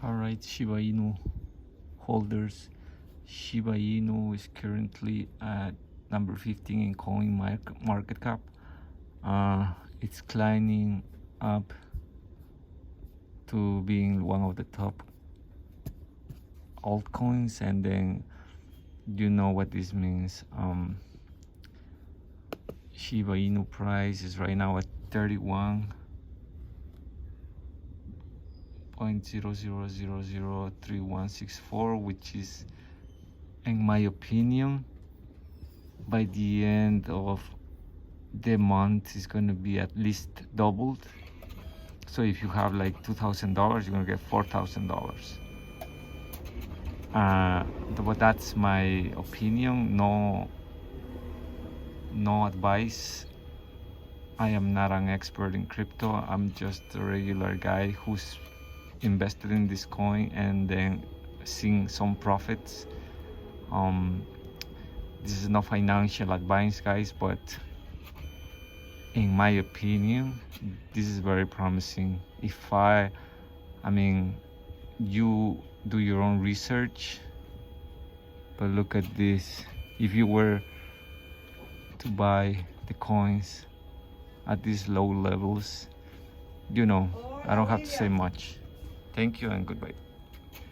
Alright, Shiba Inu holders. Shiba Inu is currently at number 15 in coin market cap. It's climbing up to being one of the top altcoins, and then you know what this means. Shiba Inu price is right now at 31.00003164, which is, in my opinion, by the end of the month is going to be at least doubled. So if you have like $2,000, you're going to get $4,000. But that's my opinion. No advice. I am not an expert in crypto. I'm just a regular guy who's invested in this coin and then seeing some profits. This is not financial advice, guys, but in my opinion, this is very promising. You do your own research, but look at this. If you were to buy the coins at these low levels, I don't have to say much. Thank you and goodbye.